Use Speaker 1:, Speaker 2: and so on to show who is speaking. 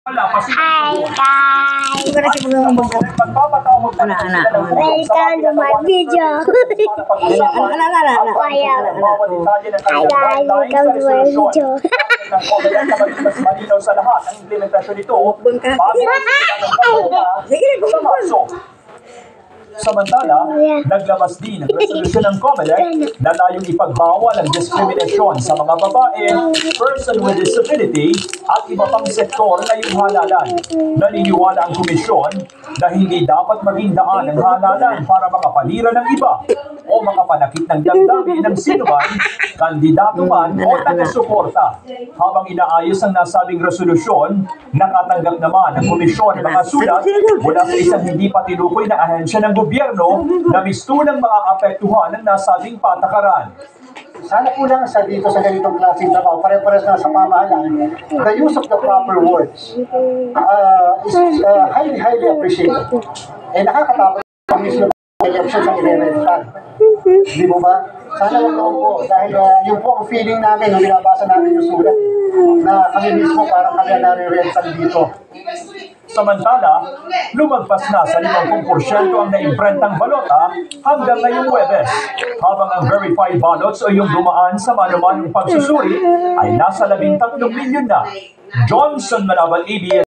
Speaker 1: Hi guys!
Speaker 2: Welcome to my video!
Speaker 1: Hi guys! Welcome to my video!
Speaker 3: Sa lahat ang implementasyon nito. Samantala, naglabas din ang resolusyon ng COMELEC na layong ipagbawal ang diskriminasyon sa mga babae, person with disability at iba pang sektor na yung halalan. Naniniwala ang komisyon na hindi dapat maging daan ang halalan para makapalira ng iba o makapanakit ng damdamin ng sinuman, kandidato man o taga-suporta. Habang inaayos ang nasabing resolusyon, nakatanggap naman ang komisyon ng mga sulat mula sa isang hindi patinukoy na ahensya ng gobyerno na mistulang makakapektuhan ng nasabing patakaran.
Speaker 4: Sana po lang sa dito sa ganitong klaseng trabaho, pare-pares na sa pamahalaan, the use of the proper words is highly appreciated. Nakakatapos ang mismo election sa i-re-rentan. Di mo ba? Sana lang naman po, dahil yun po ang feeling namin nung binabasa namin yung sulat, na kami mismo parang kami ang nare-rentan dito.
Speaker 3: Samantala, lumagpas na sa 50% ang naimprentang balota hanggang ngayong Huwebes, habang ang verified ballots o yung dumaan sa manumanong pagsusuri ay nasa 13 milyon na. Johnson Manaval, ABS.